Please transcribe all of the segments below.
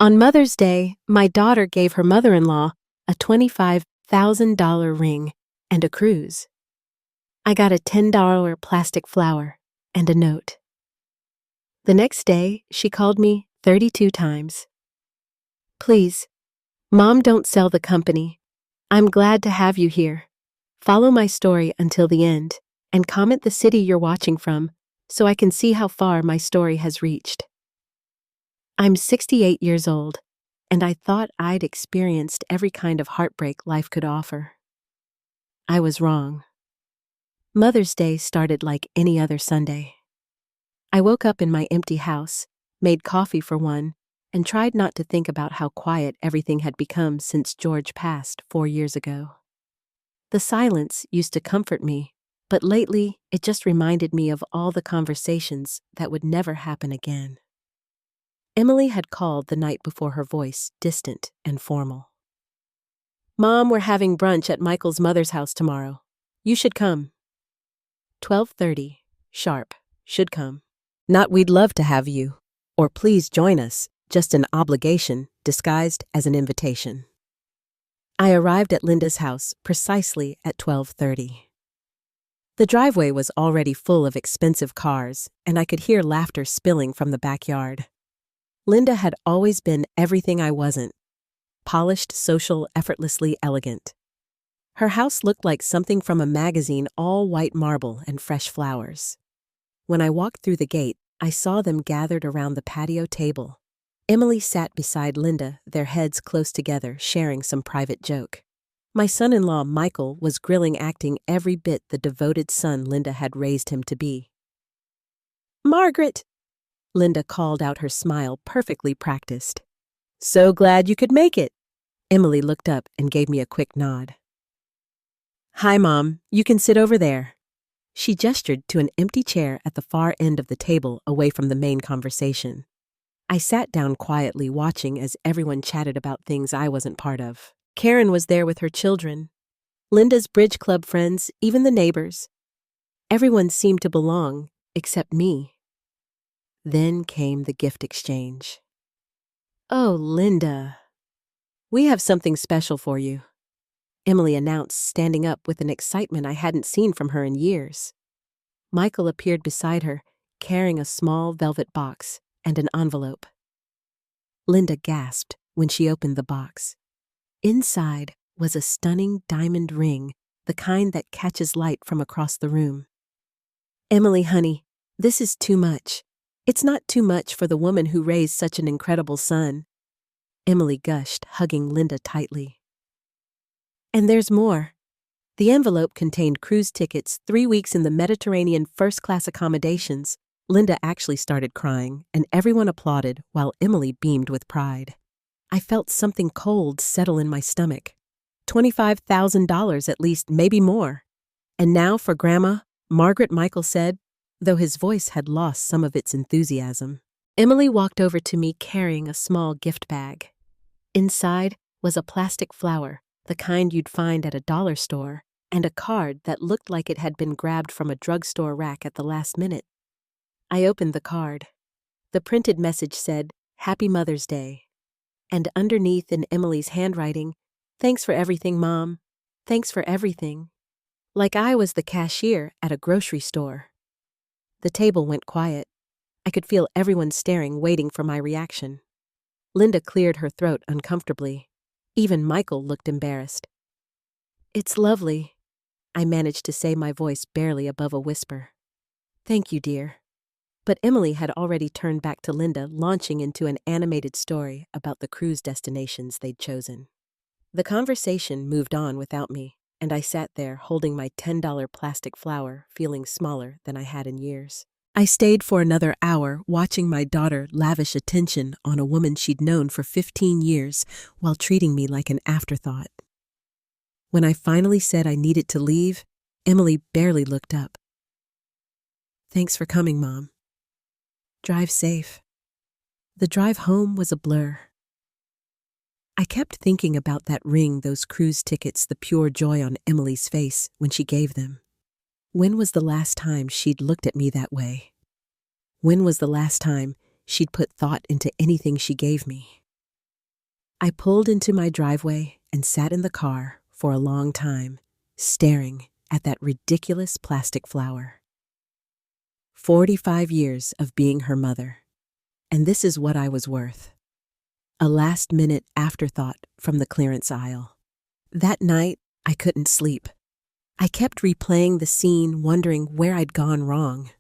On Mother's Day, my daughter gave her mother-in-law a $25,000 ring and a cruise. I got a $10 plastic flower and a note. The next day, she called me 32 times. Please, Mom, don't sell the company. I'm glad to have you here. Follow my story until the end and comment the city you're watching from so I can see how far my story has reached. I'm 68 years old, and I thought I'd experienced every kind of heartbreak life could offer. I was wrong. Mother's Day started like any other Sunday. I woke up in my empty house, made coffee for one, and tried not to think about how quiet everything had become since George passed 4 years ago. The silence used to comfort me, but lately it just reminded me of all the conversations that would never happen again. Emily had called the night before, her voice distant and formal. Mom, we're having brunch at Michael's mother's house tomorrow. You should come. 12:30, sharp, should come. Not we'd love to have you, or please join us, just an obligation disguised as an invitation. I arrived at Linda's house precisely at 12:30. The driveway was already full of expensive cars, and I could hear laughter spilling from the backyard. Linda had always been everything I wasn't. Polished, social, effortlessly elegant. Her house looked like something from a magazine, all white marble and fresh flowers. When I walked through the gate, I saw them gathered around the patio table. Emily sat beside Linda, their heads close together, sharing some private joke. My son-in-law, Michael, was grilling, acting every bit the devoted son Linda had raised him to be. Margaret! Linda called out, her smile perfectly practiced. So glad you could make it. Emily looked up and gave me a quick nod. Hi, Mom. You can sit over there. She gestured to an empty chair at the far end of the table, away from the main conversation. I sat down quietly, watching as everyone chatted about things I wasn't part of. Karen was there with her children, Linda's bridge club friends, even the neighbors. Everyone seemed to belong, except me. Then came the gift exchange. Oh, Linda. We have something special for you, Emily announced, standing up with an excitement I hadn't seen from her in years. Michael appeared beside her, carrying a small velvet box and an envelope. Linda gasped when she opened the box. Inside was a stunning diamond ring, the kind that catches light from across the room. Emily, honey, this is too much. It's not too much for the woman who raised such an incredible son. Emily gushed, hugging Linda tightly. And there's more. The envelope contained cruise tickets, 3 weeks in the Mediterranean first-class accommodations. Linda actually started crying, and everyone applauded while Emily beamed with pride. I felt something cold settle in my stomach. $25,000 at least, maybe more. And now for Grandma, Margaret, Michael said, though his voice had lost some of its enthusiasm. Emily walked over to me carrying a small gift bag. Inside was a plastic flower, the kind you'd find at a dollar store, and a card that looked like it had been grabbed from a drugstore rack at the last minute. I opened the card. The printed message said, Happy Mother's Day. And underneath, in Emily's handwriting, Thanks for everything, Mom. Thanks for everything. Like I was the cashier at a grocery store. The table went quiet. I could feel everyone staring, waiting for my reaction. Linda cleared her throat uncomfortably. Even Michael looked embarrassed. It's lovely, I managed to say, my voice barely above a whisper. Thank you, dear. But Emily had already turned back to Linda, launching into an animated story about the cruise destinations they'd chosen. The conversation moved on without me, and I sat there holding my $10 plastic flower, feeling smaller than I had in years. I stayed for another hour, watching my daughter lavish attention on a woman she'd known for 15 years while treating me like an afterthought. When I finally said I needed to leave, Emily barely looked up. Thanks for coming, Mom. Drive safe. The drive home was a blur. I kept thinking about that ring, those cruise tickets, the pure joy on Emily's face when she gave them. When was the last time she'd looked at me that way? When was the last time she'd put thought into anything she gave me? I pulled into my driveway and sat in the car for a long time, staring at that ridiculous plastic flower. 45 years of being her mother, and this is what I was worth. A last-minute afterthought from the clearance aisle. That night, I couldn't sleep. I kept replaying the scene, wondering where I'd gone wrong.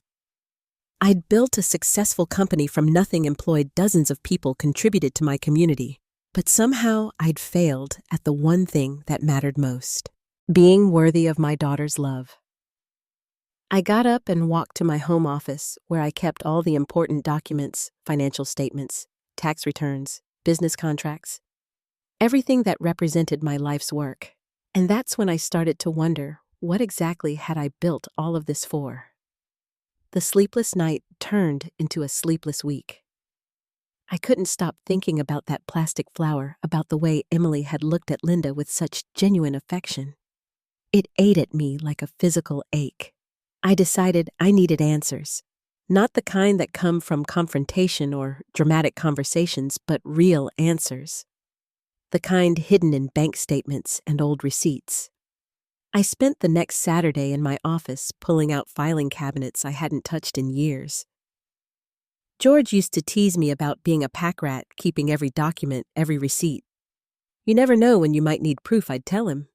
I'd built a successful company from nothing, employed dozens of people, contributed to my community, but somehow I'd failed at the one thing that mattered most: being worthy of my daughter's love. I got up and walked to my home office, where I kept all the important documents, financial statements, tax returns, business contracts, everything that represented my life's work. And that's when I started to wonder, what exactly had I built all of this for? The sleepless night turned into a sleepless week. I couldn't stop thinking about that plastic flower, about the way Emily had looked at Linda with such genuine affection. It ate at me like a physical ache. I decided I needed answers, not the kind that come from confrontation or dramatic conversations, but real answers. The kind hidden in bank statements and old receipts. I spent the next Saturday in my office pulling out filing cabinets I hadn't touched in years. George used to tease me about being a pack rat, keeping every document, every receipt. You never know when you might need proof, I'd tell him.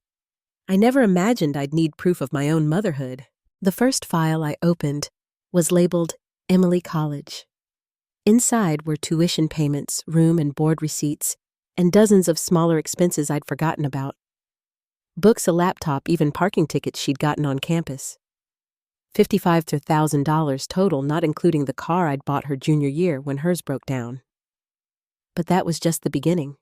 I never imagined I'd need proof of my own motherhood. The first file I opened was labeled Emily College. Inside were tuition payments, room and board receipts, and dozens of smaller expenses I'd forgotten about. Books, a laptop, even parking tickets she'd gotten on campus. $55,000 to $1,000 total, not including the car I'd bought her junior year when hers broke down. But that was just the beginning.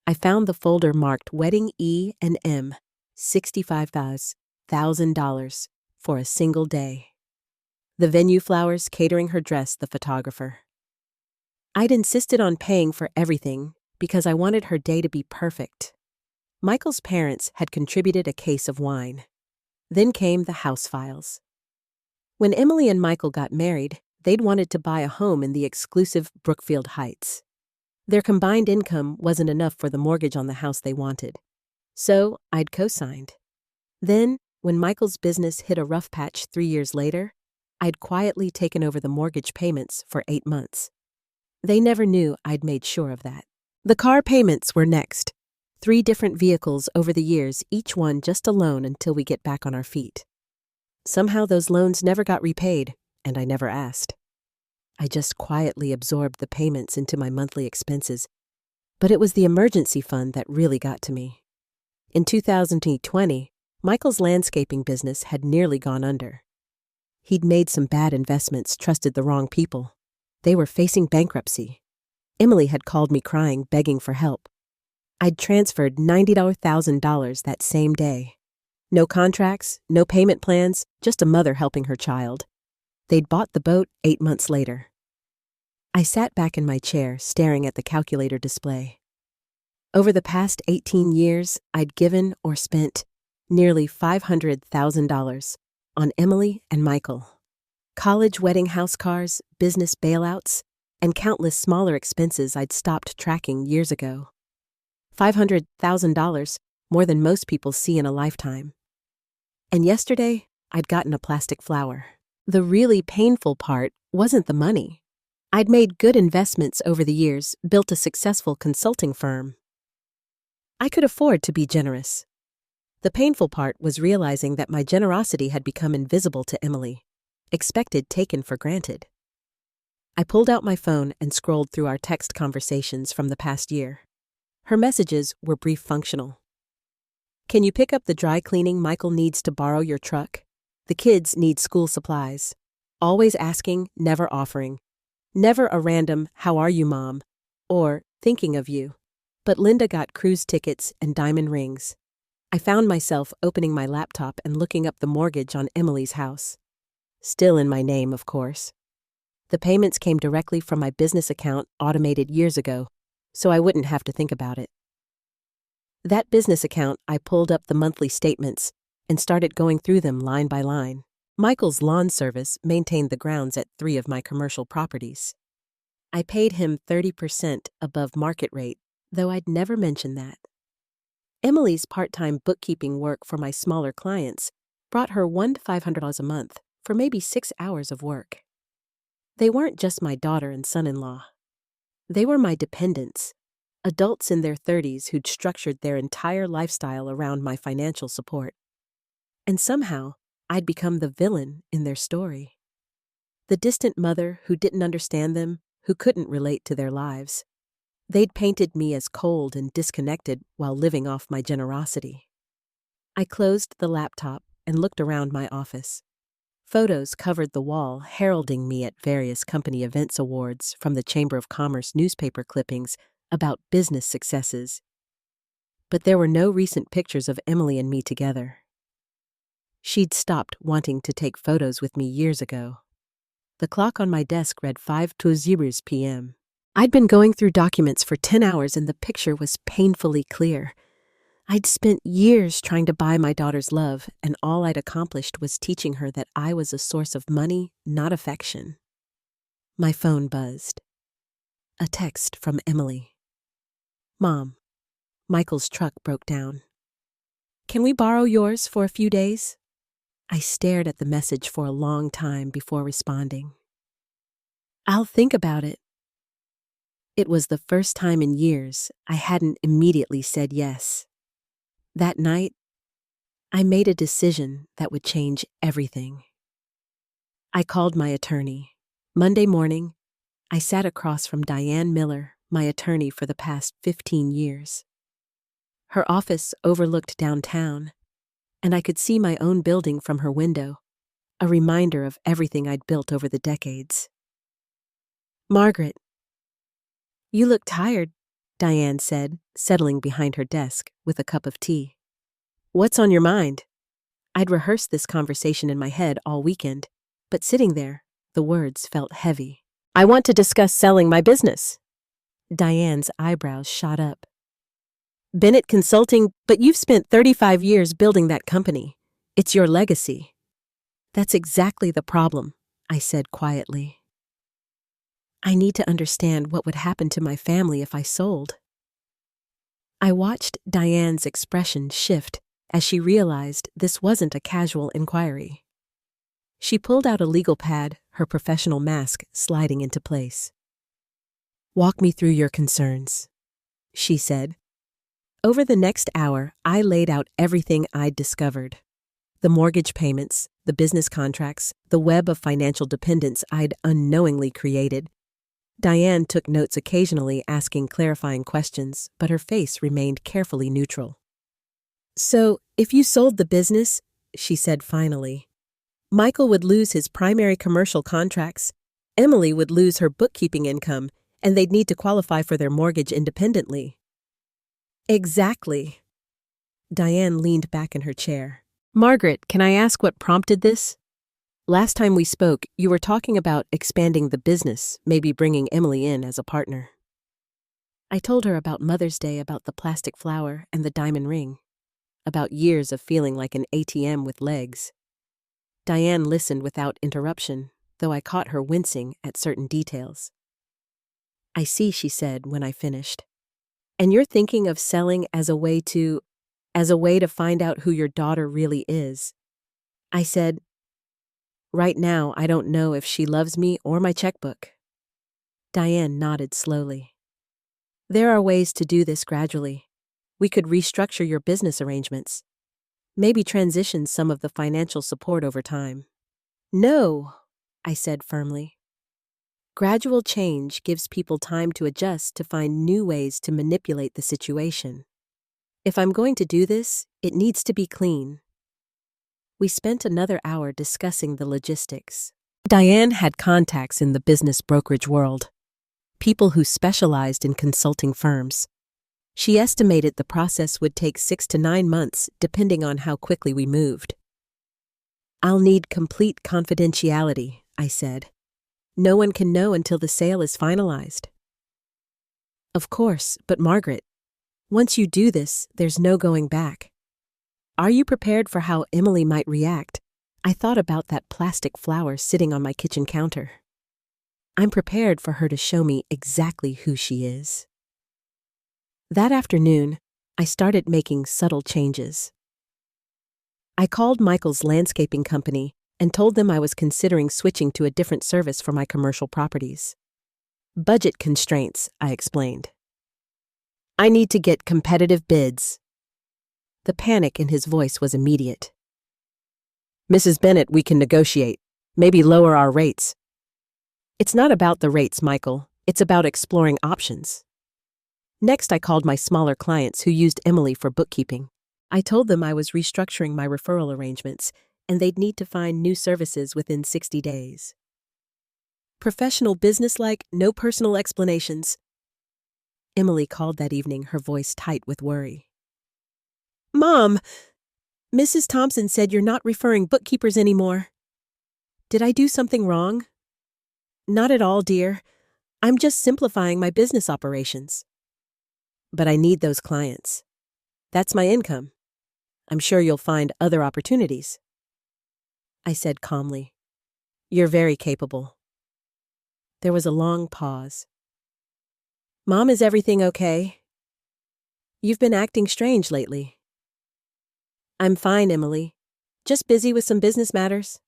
I found the folder marked Wedding E and M, $65,000 for a single day. The venue, flowers, catering, her dress, the photographer. I'd insisted on paying for everything because I wanted her day to be perfect. Michael's parents had contributed a case of wine. Then came the house files. When Emily and Michael got married, they'd wanted to buy a home in the exclusive Brookfield Heights. Their combined income wasn't enough for the mortgage on the house they wanted, so I'd co-signed. Then, when Michael's business hit a rough patch 3 years later, I'd quietly taken over the mortgage payments for 8 months. They never knew I'd made sure of that. The car payments were next. 3 different vehicles over the years, each one just a loan until we get back on our feet. Somehow those loans never got repaid, and I never asked. I just quietly absorbed the payments into my monthly expenses, but it was the emergency fund that really got to me. In 2020, Michael's landscaping business had nearly gone under. He'd made some bad investments, trusted the wrong people. They were facing bankruptcy. Emily had called me crying, begging for help. I'd transferred $90,000 that same day. No contracts, no payment plans, just a mother helping her child. They'd bought the boat 8 months later. I sat back in my chair, staring at the calculator display. Over the past 18 years, I'd given or spent nearly $500,000 on Emily and Michael. College wedding house cars, business bailouts, and countless smaller expenses I'd stopped tracking years ago. $500,000, more than most people see in a lifetime. And yesterday, I'd gotten a plastic flower. The really painful part wasn't the money. I'd made good investments over the years, built a successful consulting firm. I could afford to be generous. The painful part was realizing that my generosity had become invisible to Emily, expected, taken for granted. I pulled out my phone and scrolled through our text conversations from the past year. Her messages were brief, functional. Can you pick up the dry cleaning? Michael needs to borrow your truck. The kids need school supplies. Always asking, never offering. Never a random, how are you, Mom? Or, thinking of you. But Linda got cruise tickets and diamond rings. I found myself opening my laptop and looking up the mortgage on Emily's house. Still in my name, of course. The payments came directly from my business account, automated years ago, so I wouldn't have to think about it. That business account, I pulled up the monthly statements and started going through them line by line. Michael's lawn service maintained the grounds at 3 of my commercial properties. I paid him 30% above market rate, though I'd never mentioned that. Emily's part-time bookkeeping work for my smaller clients brought her $100 to $500 a month for maybe 6 hours of work. They weren't just my daughter and son-in-law. They were my dependents, adults in their 30s who'd structured their entire lifestyle around my financial support. And somehow, I'd become the villain in their story. The distant mother who didn't understand them, who couldn't relate to their lives. They'd painted me as cold and disconnected while living off my generosity. I closed the laptop and looked around my office. Photos covered the wall, heralding me at various company events awards from the Chamber of Commerce newspaper clippings about business successes. But there were no recent pictures of Emily and me together. She'd stopped wanting to take photos with me years ago. The clock on my desk read 5:20 p.m. I'd been going through documents for 10 hours and the picture was painfully clear. I'd spent years trying to buy my daughter's love, and all I'd accomplished was teaching her that I was a source of money, not affection. My phone buzzed. A text from Emily. "Mom, Michael's truck broke down. Can we borrow yours for a few days?" I stared at the message for a long time before responding. "I'll think about it." It was the first time in years I hadn't immediately said yes. That night, I made a decision that would change everything. I called my attorney. Monday morning, I sat across from Diane Miller, my attorney for the past 15 years. Her office overlooked downtown, and I could see my own building from her window, a reminder of everything I'd built over the decades. "Margaret, you look tired," Diane said, settling behind her desk with a cup of tea. "What's on your mind?" I'd rehearsed this conversation in my head all weekend, but sitting there, the words felt heavy. "I want to discuss selling my business." Diane's eyebrows shot up. "Bennett Consulting, but you've spent 35 years building that company. It's your legacy." "That's exactly the problem," I said quietly. "I need to understand what would happen to my family if I sold." I watched Diane's expression shift as she realized this wasn't a casual inquiry. She pulled out a legal pad, her professional mask sliding into place. "Walk me through your concerns," she said. Over the next hour, I laid out everything I'd discovered. The mortgage payments, the business contracts, the web of financial dependence I'd unknowingly created. Diane took notes occasionally, asking clarifying questions, but her face remained carefully neutral. "So, if you sold the business," she said finally, "Michael would lose his primary commercial contracts, Emily would lose her bookkeeping income, and they'd need to qualify for their mortgage independently." "Exactly." Diane leaned back in her chair. "Margaret, can I ask what prompted this? Last time we spoke, you were talking about expanding the business, maybe bringing Emily in as a partner." I told her about Mother's Day, about the plastic flower and the diamond ring, about years of feeling like an ATM with legs. Diane listened without interruption, though I caught her wincing at certain details. "I see," she said when I finished. "And you're thinking of selling as a way to find out who your daughter really is." I said, "Right now, I don't know if she loves me or my checkbook." Diane nodded slowly. "There are ways to do this gradually. We could restructure your business arrangements. Maybe transition some of the financial support over time." "No," I said firmly. "Gradual change gives people time to adjust, to find new ways to manipulate the situation. If I'm going to do this, it needs to be clean." We spent another hour discussing the logistics. Diane had contacts in the business brokerage world, people who specialized in consulting firms. She estimated the process would take 6 to 9 months, depending on how quickly we moved. "I'll need complete confidentiality," I said. "No one can know until the sale is finalized." "Of course, but Margaret, once you do this, there's no going back. Are you prepared for how Emily might react?" I thought about that plastic flower sitting on my kitchen counter. "I'm prepared for her to show me exactly who she is." That afternoon, I started making subtle changes. I called Michael's landscaping company and told them I was considering switching to a different service for my commercial properties. Budget constraints, I explained. I need to get competitive bids. The panic in his voice was immediate. Mrs. Bennett, we can negotiate. Maybe lower our rates. It's not about the rates, Michael. It's about exploring options. Next, I called my smaller clients who used Emily for bookkeeping. I told them I was restructuring my referral arrangements and they'd need to find new services within 60 days. Professional, businesslike, no personal explanations. Emily called that evening, her voice tight with worry. Mom, Mrs. Thompson said you're not referring bookkeepers anymore. Did I do something wrong? Not at all, dear. I'm just simplifying my business operations. But I need those clients. That's my income. I'm sure you'll find other opportunities. I said calmly. You're very capable. There was a long pause. Mom, is everything okay? You've been acting strange lately. I'm fine, Emily. Just busy with some business matters.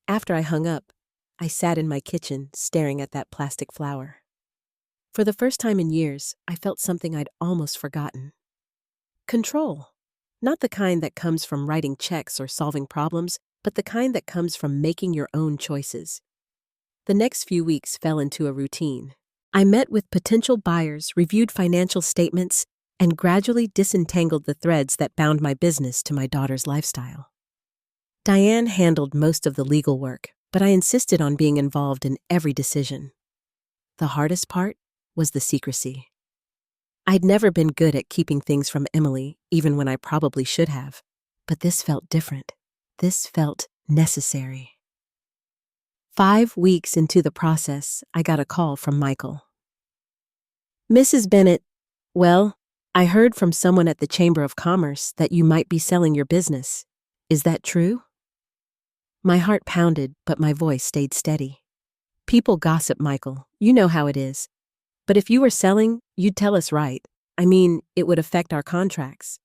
After I hung up, I sat in my kitchen staring at that plastic flower. For the first time in years, I felt something I'd almost forgotten. Control. Not the kind that comes from writing checks or solving problems, but the kind that comes from making your own choices. The next few weeks fell into a routine. I met with potential buyers, reviewed financial statements, and gradually disentangled the threads that bound my business to my daughter's lifestyle. Diane handled most of the legal work, but I insisted on being involved in every decision. The hardest part was the secrecy. I'd never been good at keeping things from Emily, even when I probably should have. But this felt different. This felt necessary. 5 weeks into the process, I got a call from Michael. Mrs. Bennett, well, I heard from someone at the Chamber of Commerce that you might be selling your business. Is that true? My heart pounded, but my voice stayed steady. People gossip, Michael. You know how it is. But if you were selling, you'd tell us right. I mean, it would affect our contracts.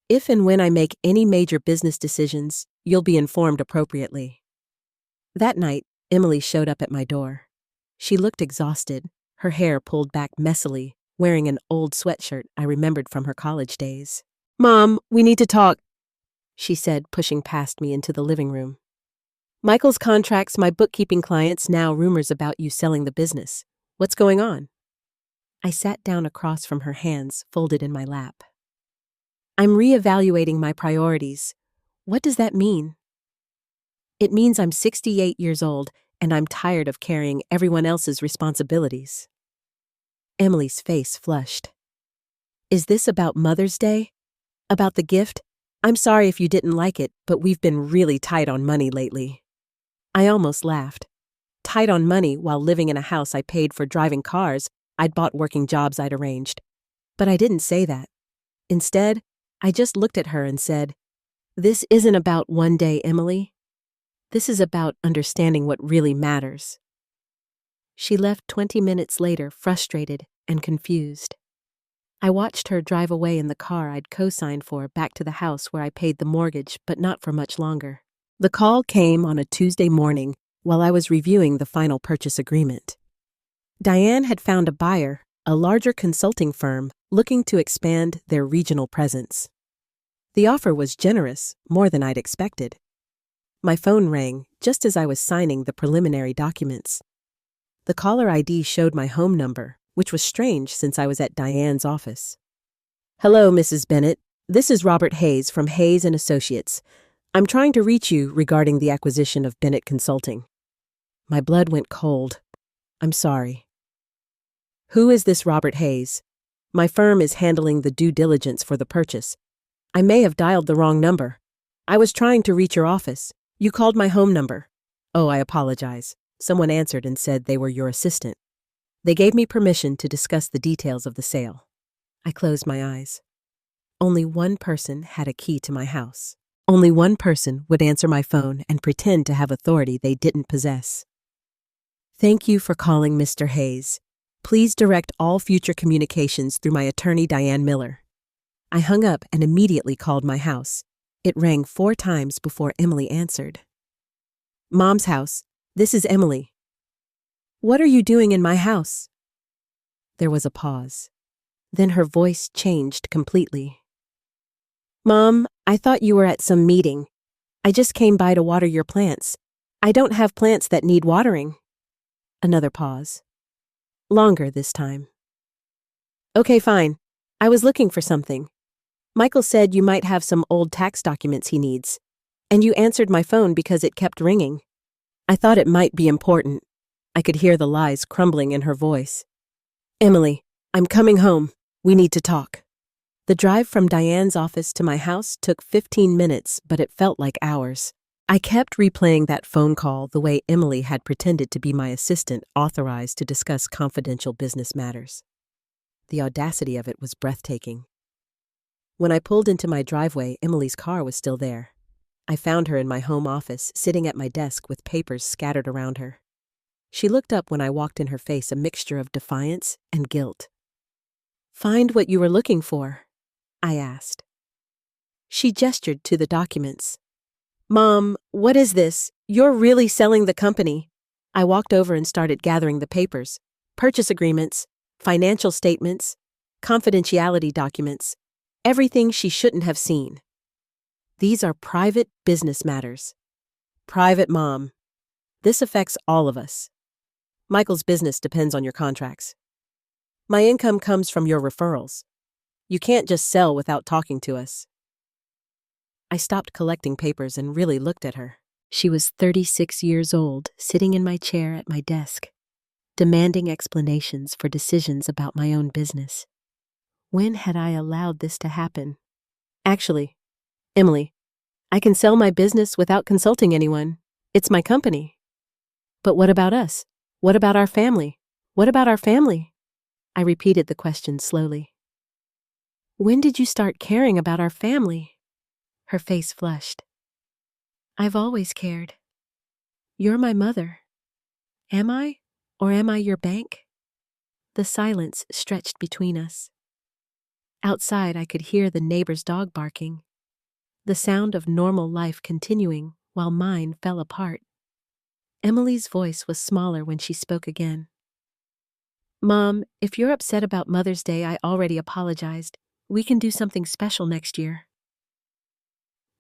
If and when I make any major business decisions, you'll be informed appropriately. That night, Emily showed up at my door. She looked exhausted, her hair pulled back messily, wearing an old sweatshirt I remembered from her college days. Mom, we need to talk, she said, pushing past me into the living room. Michael's contracts my bookkeeping clients, now rumors about you selling the business. What's going on? I sat down across from her, hands folded in my lap. I'm reevaluating my priorities. What does that mean? It means I'm 68 years old and I'm tired of carrying everyone else's responsibilities. Emily's face flushed. Is this about Mother's Day? About the gift? I'm sorry if you didn't like it, but we've been really tight on money lately. I almost laughed. Tight on money while living in a house I paid for, driving cars I'd bought, working jobs I'd arranged. But I didn't say that. Instead, I just looked at her and said, This isn't about one day, Emily. This is about understanding what really matters. She left 20 minutes later, frustrated and confused. I watched her drive away in the car I'd co-signed for, back to the house where I paid the mortgage, but not for much longer. The call came on a Tuesday morning while I was reviewing the final purchase agreement. Diane had found a buyer, a larger consulting firm looking to expand their regional presence. The offer was generous, more than I'd expected. My phone rang just as I was signing the preliminary documents. The caller ID showed my home number, which was strange since I was at Diane's office. Hello, Mrs. Bennett. This is Robert Hayes from Hayes & Associates. I'm trying to reach you regarding the acquisition of Bennett Consulting. My blood went cold. I'm sorry. Who is this Robert Hayes? My firm is handling the due diligence for the purchase. I may have dialed the wrong number. I was trying to reach your office. You called my home number. Oh, I apologize. Someone answered and said they were your assistant. They gave me permission to discuss the details of the sale. I closed my eyes. Only one person had a key to my house. Only one person would answer my phone and pretend to have authority they didn't possess. Thank you for calling, Mr. Hayes. Please direct all future communications through my attorney, Diane Miller. I hung up and immediately called my house. It rang 4 times before Emily answered. Mom's house. This is Emily. What are you doing in my house? There was a pause. Then her voice changed completely. Mom, I thought you were at some meeting. I just came by to water your plants. I don't have plants that need watering. Another pause. Longer this time. Okay, fine. I was looking for something. Michael said you might have some old tax documents he needs, and you answered my phone because it kept ringing. I thought it might be important. I could hear the lies crumbling in her voice. Emily, I'm coming home. We need to talk. The drive from Diane's office to my house took 15 minutes, but it felt like hours. I kept replaying that phone call the way Emily had pretended to be my assistant authorized to discuss confidential business matters. The audacity of it was breathtaking. When I pulled into my driveway, Emily's car was still there. I found her in my home office, sitting at my desk with papers scattered around her. She looked up when I walked in, her face a mixture of defiance and guilt. Find what you were looking for? I asked. She gestured to the documents. Mom, what is this? You're really selling the company. I walked over and started gathering the papers, purchase agreements, financial statements, confidentiality documents, everything she shouldn't have seen. These are private business matters. Private, Mom. This affects all of us. Michael's business depends on your contracts. My income comes from your referrals. You can't just sell without talking to us. I stopped collecting papers and really looked at her. She was 36 years old, sitting in my chair at my desk, demanding explanations for decisions about my own business. When had I allowed this to happen? Actually, Emily, I can sell my business without consulting anyone. It's my company. But what about us? What about our family? What about our family? I repeated the question slowly. When did you start caring about our family? Her face flushed. I've always cared. You're my mother. Am I? Or am I your bank? The silence stretched between us. Outside, I could hear the neighbor's dog barking, the sound of normal life continuing while mine fell apart. Emily's voice was smaller when she spoke again. Mom, if you're upset about Mother's Day, I already apologized. We can do something special next year.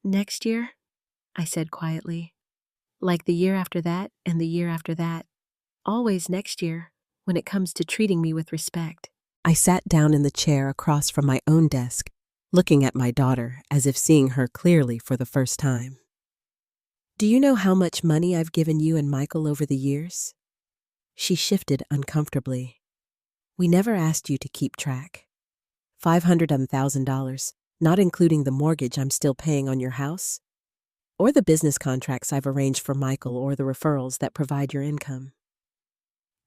Next year? I said quietly. Like the year after that and the year after that. Always next year, when it comes to treating me with respect. I sat down in the chair across from my own desk, looking at my daughter as if seeing her clearly for the first time. Do you know how much money I've given you and Michael over the years? She shifted uncomfortably. We never asked you to keep track. $500,000, not including the mortgage I'm still paying on your house, or the business contracts I've arranged for Michael or the referrals that provide your income.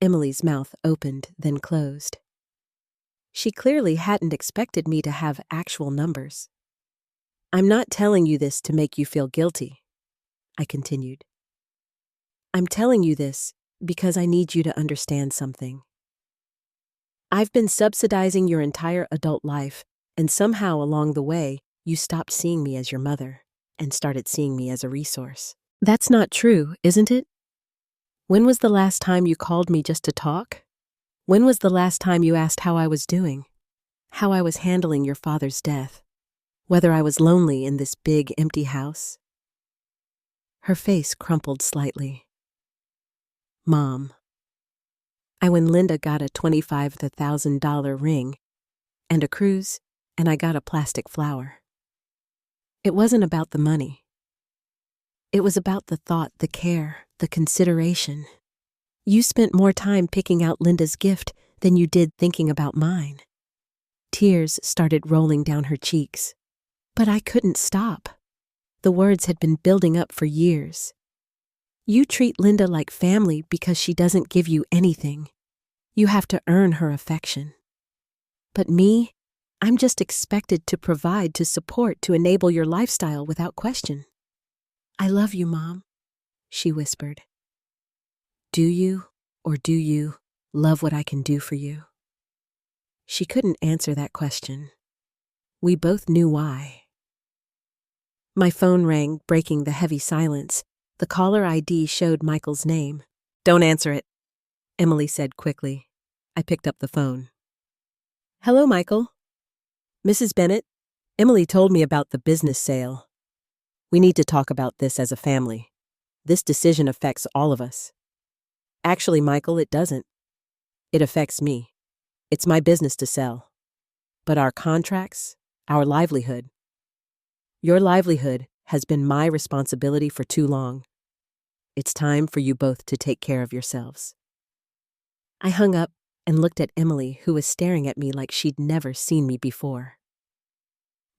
Emily's mouth opened, then closed. She clearly hadn't expected me to have actual numbers. I'm not telling you this to make you feel guilty, I continued. I'm telling you this because I need you to understand something. I've been subsidizing your entire adult life, and somehow along the way, you stopped seeing me as your mother and started seeing me as a resource. That's not true, isn't it? When was the last time you called me just to talk? When was the last time you asked how I was doing? How I was handling your father's death? Whether I was lonely in this big, empty house? Her face crumpled slightly. Mom. When Linda got a $25,000 ring and a cruise, and I got a plastic flower. It wasn't about the money. It was about the thought, the care, the consideration. You spent more time picking out Linda's gift than you did thinking about mine. Tears started rolling down her cheeks. But I couldn't stop. The words had been building up for years. You treat Linda like family because she doesn't give you anything. You have to earn her affection. But me, I'm just expected to provide, to support, to enable your lifestyle without question. I love you, Mom, she whispered. Do you, or do you Love what I can do for you? She couldn't answer that question. We both knew why. My phone rang, breaking the heavy silence. The caller ID showed Michael's name. "Don't answer it," Emily said quickly. I picked up the phone. "Hello, Michael. Mrs. Bennett, Emily told me about the business sale. We need to talk about this as a family. This decision affects all of us." "Actually, Michael, it doesn't. It affects me. It's my business to sell. But our contracts, our livelihood. Your livelihood has been my responsibility for too long. It's time for you both to take care of yourselves." I hung up and looked at Emily, who was staring at me like she'd never seen me before.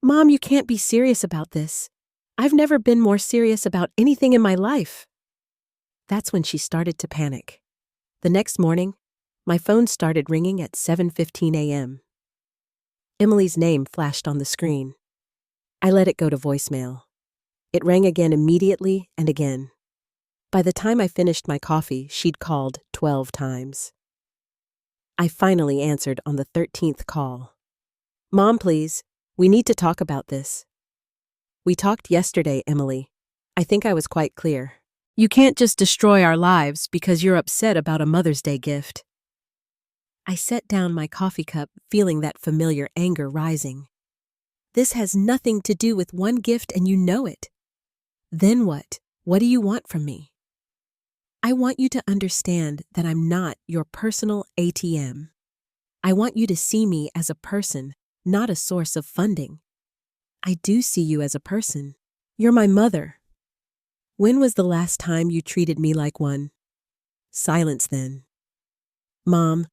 "Mom, you can't be serious about this. I've never been more serious about anything in my life." That's when she started to panic. The next morning, my phone started ringing at 7:15 a.m. Emily's name flashed on the screen. I let it go to voicemail. It rang again immediately and again. By the time I finished my coffee, she'd called 12 times. I finally answered on the 13th call. "Mom, please, we need to talk about this." "We talked yesterday, Emily. I think I was quite clear. You can't just destroy our lives because you're upset about a Mother's Day gift." I set down my coffee cup, feeling that familiar anger rising. "This has nothing to do with one gift and you know it. Then what? What do you want from me?" "I want you to understand that I'm not your personal ATM. I want you to see me as a person, not a source of funding. I do see you as a person. You're my mother. When was the last time you treated me like one?" Silence then. "Mom,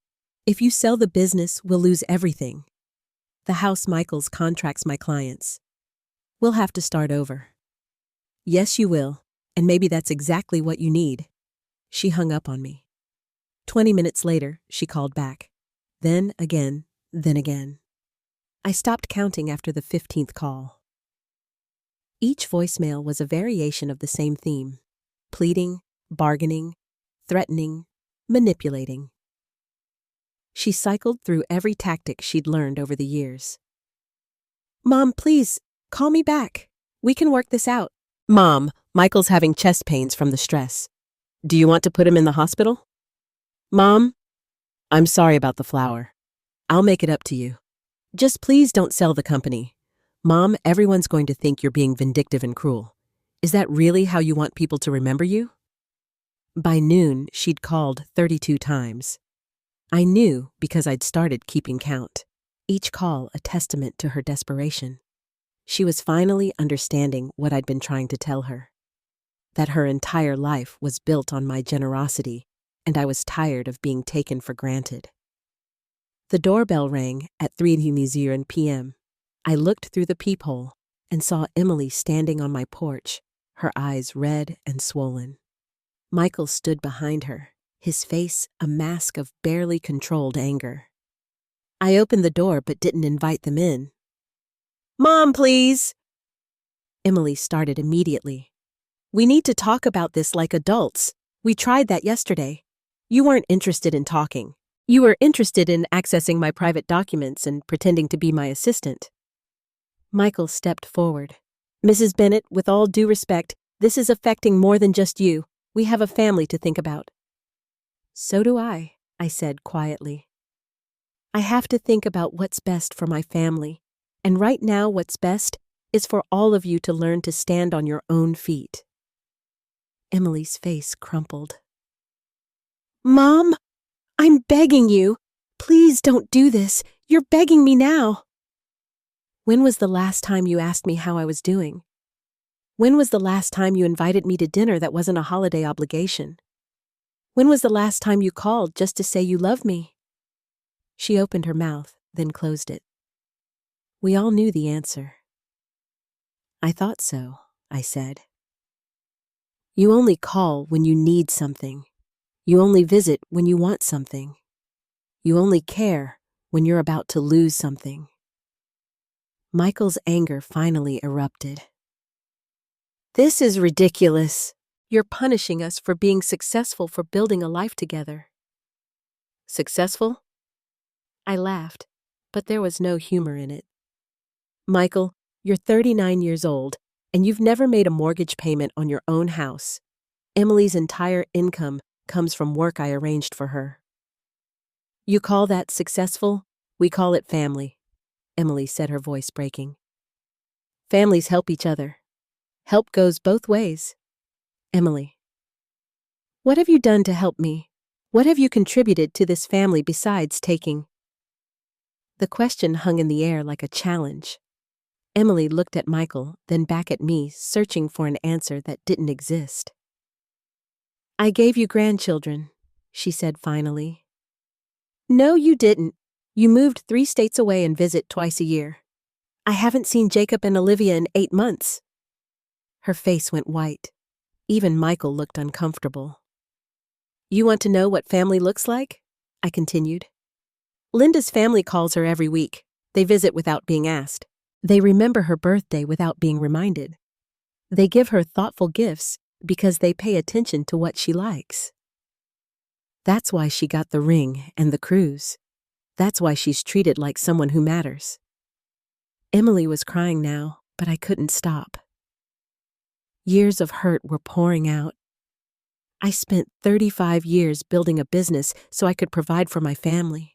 if you sell the business, we'll lose everything. The house Michael's contracts my clients. We'll have to start over." "Yes, you will, and maybe that's exactly what you need." She hung up on me. 20 minutes later, she called back. Then again, then again. I stopped counting after the 15th call. Each voicemail was a variation of the same theme: pleading, bargaining, threatening, manipulating. She cycled through every tactic she'd learned over the years. "Mom, please, call me back. We can work this out." "Mom, Michael's having chest pains from the stress. Do you want to put him in the hospital?" "Mom, I'm sorry about the flour. I'll make it up to you. Just please don't sell the company. Mom, everyone's going to think you're being vindictive and cruel. Is that really how you want people to remember you?" By noon, she'd called 32 times. I knew because I'd started keeping count. Each call a testament to her desperation. She was finally understanding what I'd been trying to tell her: that her entire life was built on my generosity, and I was tired of being taken for granted. The doorbell rang at 3:00 p.m. I looked through the peephole and saw Emily standing on my porch, her eyes red and swollen. Michael stood behind her, his face a mask of barely controlled anger. I opened the door but didn't invite them in. "Mom, please!" Emily started immediately. "We need to talk about this like adults. We tried that yesterday. You weren't interested in talking. You were interested in accessing my private documents and pretending to be my assistant." Michael stepped forward. "Mrs. Bennett, with all due respect, this is affecting more than just you. We have a family to think about." "So do I said quietly. "I have to think about what's best for my family, and right now what's best is for all of you to learn to stand on your own feet." Emily's face crumpled. "Mom, I'm begging you. Please don't do this. You're begging me now." "When was the last time you asked me how I was doing? When was the last time you invited me to dinner that wasn't a holiday obligation? When was the last time you called just to say you love me?" She opened her mouth, then closed it. We all knew the answer. "I thought so," I said. "You only call when you need something. You only visit when you want something. You only care when you're about to lose something." Michael's anger finally erupted. "This is ridiculous. You're punishing us for being successful, for building a life together." Successful? I laughed, but there was no humor in it. Michael, you're 39 years old, and you've never made a mortgage payment on your own house. Emily's entire income comes from work I arranged for her. You call that successful? We call it family, Emily said, her voice breaking. Families help each other. Help goes both ways. Emily. What have you done to help me? What have you contributed to this family besides taking? The question hung in the air like a challenge. Emily looked at Michael, then back at me, searching for an answer that didn't exist. I gave you grandchildren, she said finally. No, you didn't. You moved 3 states away and visit twice a year. I haven't seen Jacob and Olivia in 8 months. Her face went white. Even Michael looked uncomfortable. You want to know what family looks like? I continued. Linda's family calls her every week. They visit without being asked. They remember her birthday without being reminded. They give her thoughtful gifts because they pay attention to what she likes. That's why she got the ring and the cruise. That's why she's treated like someone who matters. Emily was crying now, but I couldn't stop. Years of hurt were pouring out. I spent 35 years building a business so I could provide for my family.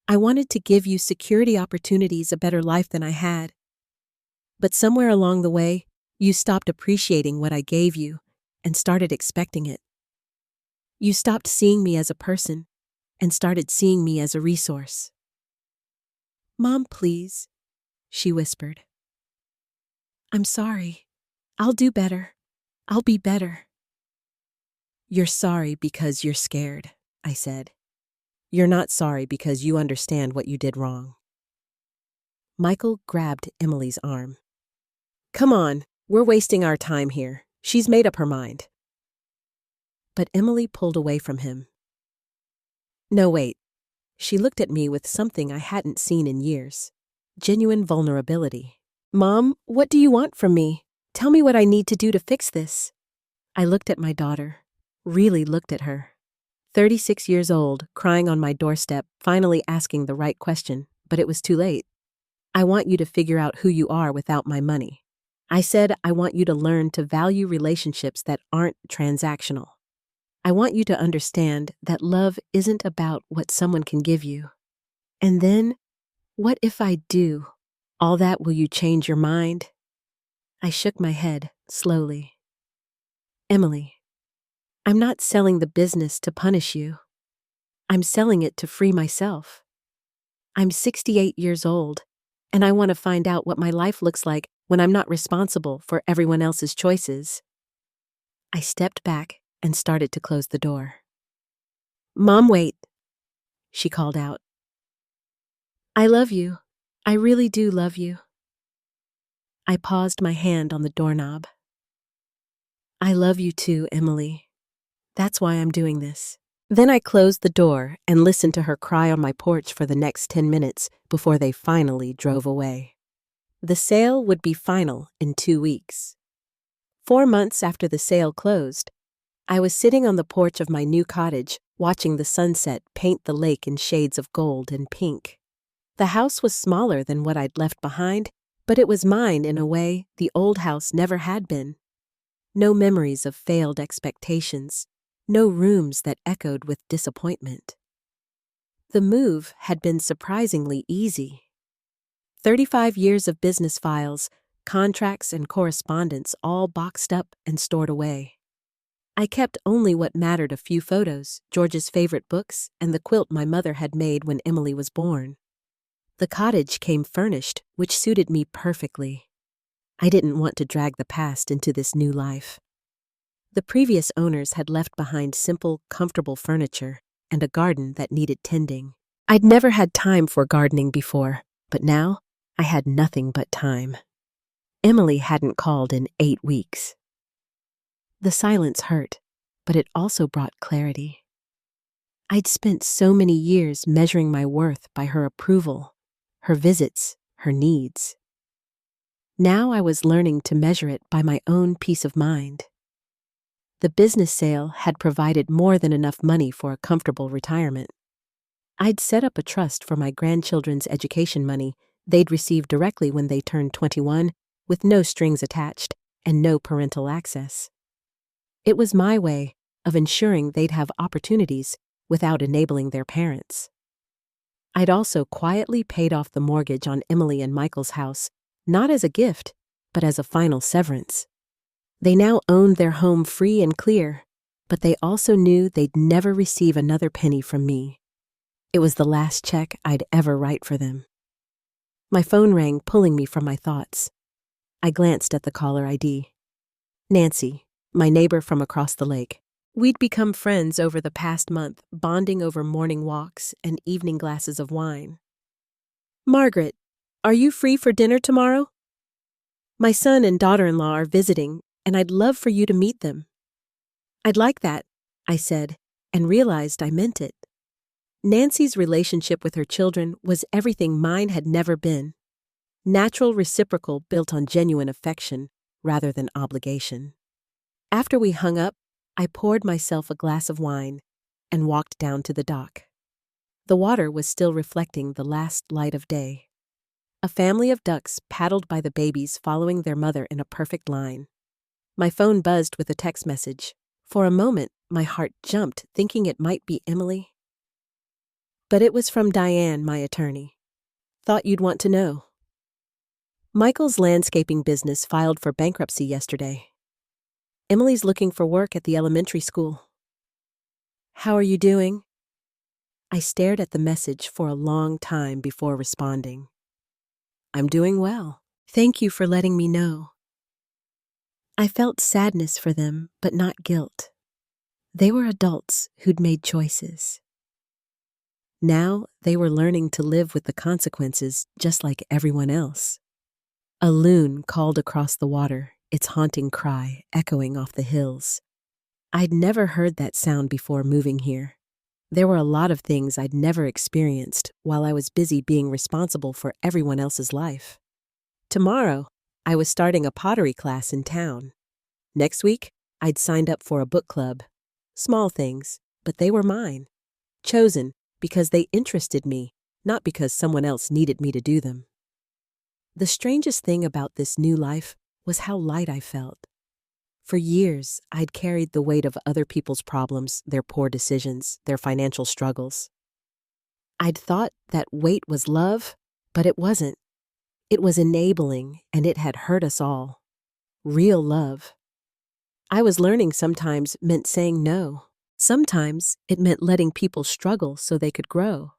I wanted to give you security opportunities, a better life than I had. But somewhere along the way, you stopped appreciating what I gave you and started expecting it. You stopped seeing me as a person and started seeing me as a resource. Mom, please, she whispered. I'm sorry. I'll do better. I'll be better. You're sorry because you're scared, I said. You're not sorry because you understand what you did wrong. Michael grabbed Emily's arm. Come on, we're wasting our time here. She's made up her mind. But Emily pulled away from him. No, wait. She looked at me with something I hadn't seen in years. Genuine vulnerability. Mom, what do you want from me? Tell me what I need to do to fix this. I looked at my daughter, really looked at her. 36 years old, crying on my doorstep, finally asking the right question, but it was too late. I want you to figure out who you are without my money. I said I want you to learn to value relationships that aren't transactional. I want you to understand that love isn't about what someone can give you. And then, what if I do? All that, will you change your mind? I shook my head, slowly. Emily, I'm not selling the business to punish you. I'm selling it to free myself. I'm 68 years old, and I want to find out what my life looks like when I'm not responsible for everyone else's choices. I stepped back and started to close the door. Mom, wait, she called out. I love you. I really do love you. I paused my hand on the doorknob. I love you too, Emily. That's why I'm doing this. Then I closed the door and listened to her cry on my porch for the next 10 minutes before they finally drove away. The sale would be final in 2 weeks. 4 months after the sale closed, I was sitting on the porch of my new cottage, watching the sunset paint the lake in shades of gold and pink. The house was smaller than what I'd left behind, but it was mine in a way the old house never had been. No memories of failed expectations, no rooms that echoed with disappointment. The move had been surprisingly easy. 35 years of business files, contracts, and correspondence all boxed up and stored away. I kept only what mattered: a few photos, George's favorite books, and the quilt my mother had made when Emily was born. The cottage came furnished, which suited me perfectly. I didn't want to drag the past into this new life. The previous owners had left behind simple, comfortable furniture and a garden that needed tending. I'd never had time for gardening before, but now I had nothing but time. Emily hadn't called in 8 weeks. The silence hurt, but it also brought clarity. I'd spent so many years measuring my worth by her approval, her visits, her needs. Now I was learning to measure it by my own peace of mind. The business sale had provided more than enough money for a comfortable retirement. I'd set up a trust for my grandchildren's education money they'd receive directly when they turned 21, with no strings attached and no parental access. It was my way of ensuring they'd have opportunities without enabling their parents. I'd also quietly paid off the mortgage on Emily and Michael's house, not as a gift, but as a final severance. They now owned their home free and clear, but they also knew they'd never receive another penny from me. It was the last check I'd ever write for them. My phone rang, pulling me from my thoughts. I glanced at the caller ID. Nancy, my neighbor from across the lake. We'd become friends over the past month, bonding over morning walks and evening glasses of wine. Margaret, are you free for dinner tomorrow? My son and daughter-in-law are visiting, and I'd love for you to meet them. I'd like that, I said, and realized I meant it. Nancy's relationship with her children was everything mine had never been. Natural reciprocal built on genuine affection rather than obligation. After we hung up, I poured myself a glass of wine and walked down to the dock. The water was still reflecting the last light of day. A family of ducks paddled by the babies following their mother in a perfect line. My phone buzzed with a text message. For a moment, my heart jumped, thinking it might be Emily. But it was from Diane, my attorney. Thought you'd want to know. Michael's landscaping business filed for bankruptcy yesterday. Emily's looking for work at the elementary school. How are you doing? I stared at the message for a long time before responding. I'm doing well. Thank you for letting me know. I felt sadness for them, but not guilt. They were adults who'd made choices. Now they were learning to live with the consequences just like everyone else. A loon called across the water, its haunting cry echoing off the hills. I'd never heard that sound before moving here. There were a lot of things I'd never experienced while I was busy being responsible for everyone else's life. Tomorrow, I was starting a pottery class in town. Next week, I'd signed up for a book club. Small things, but they were mine. Chosen because they interested me, not because someone else needed me to do them. The strangest thing about this new life was how light I felt. For years, I'd carried the weight of other people's problems, their poor decisions, their financial struggles. I'd thought that weight was love, but it wasn't. It was enabling, and it had hurt us all. Real love. I was learning sometimes meant saying no. Sometimes it meant letting people struggle so they could grow.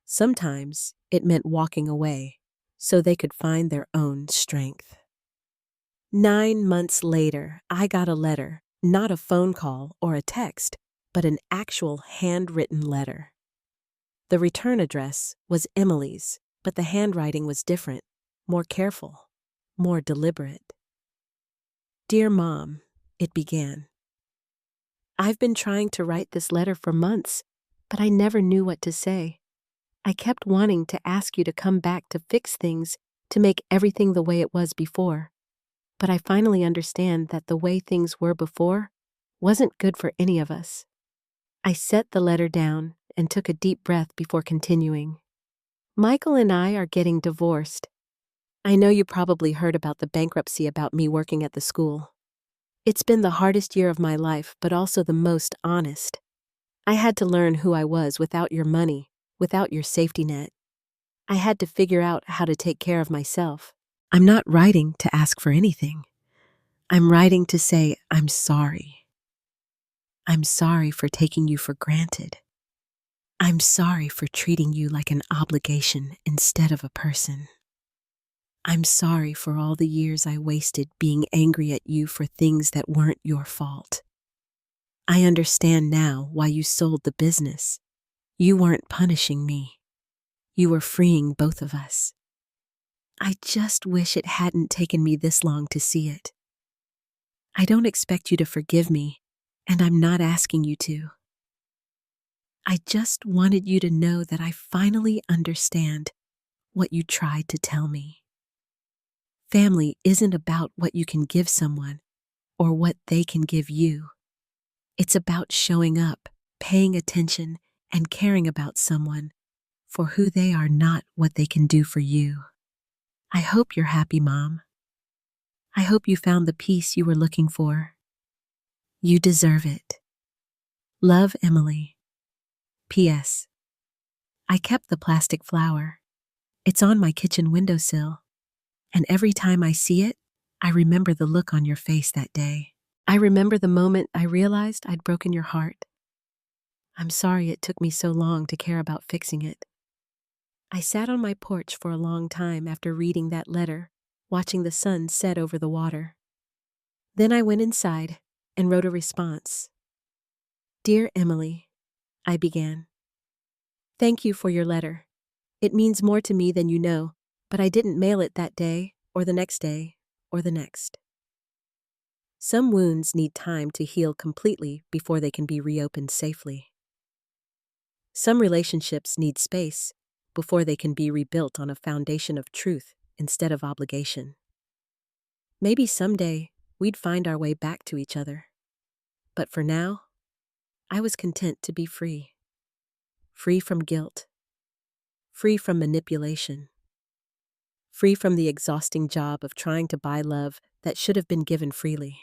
Sometimes it meant walking away so they could find their own strength. 9 months later, I got a letter, not a phone call or a text, but an actual handwritten letter. The return address was Emily's, but the handwriting was different, more careful, more deliberate. Dear Mom, it began. I've been trying to write this letter for months, but I never knew what to say. I kept wanting to ask you to come back to fix things, to make everything the way it was before. But I finally understand that the way things were before wasn't good for any of us. I set the letter down and took a deep breath before continuing. Michael and I are getting divorced. I know you probably heard about the bankruptcy about me working at the school. It's been the hardest year of my life, but also the most honest. I had to learn who I was without your money, without your safety net. I had to figure out how to take care of myself. I'm not writing to ask for anything. I'm writing to say I'm sorry. I'm sorry for taking you for granted. I'm sorry for treating you like an obligation instead of a person. I'm sorry for all the years I wasted being angry at you for things that weren't your fault. I understand now why you sold the business. You weren't punishing me. You were freeing both of us. I just wish it hadn't taken me this long to see it. I don't expect you to forgive me, and I'm not asking you to. I just wanted you to know that I finally understand what you tried to tell me. Family isn't about what you can give someone or what they can give you. It's about showing up, paying attention, and caring about someone for who they are, not what they can do for you. I hope you're happy, Mom. I hope you found the peace you were looking for. You deserve it. Love, Emily. P.S. I kept the plastic flower. It's on my kitchen windowsill, and every time I see it, I remember the look on your face that day. I remember the moment I realized I'd broken your heart. I'm sorry it took me so long to care about fixing it. I sat on my porch for a long time after reading that letter, watching the sun set over the water. Then I went inside and wrote a response. Dear Emily, I began. Thank you for your letter. It means more to me than you know, but I didn't mail it that day, or the next day, or the next. Some wounds need time to heal completely before they can be reopened safely. Some relationships need space before they can be rebuilt on a foundation of truth instead of obligation. Maybe someday we'd find our way back to each other. But for now, I was content to be free. Free from guilt. Free from manipulation. Free from the exhausting job of trying to buy love that should have been given freely.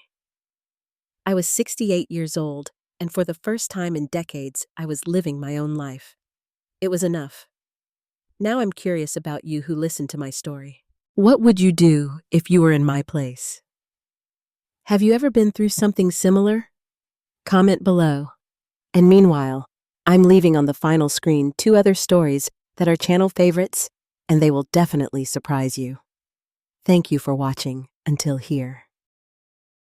I was 68 years old, and for the first time in decades, I was living my own life. It was enough. Now I'm curious about you who listened to my story. What would you do if you were in my place? Have you ever been through something similar? Comment below. And meanwhile, I'm leaving on the final screen 2 other stories that are channel favorites, and they will definitely surprise you. Thank you for watching until here.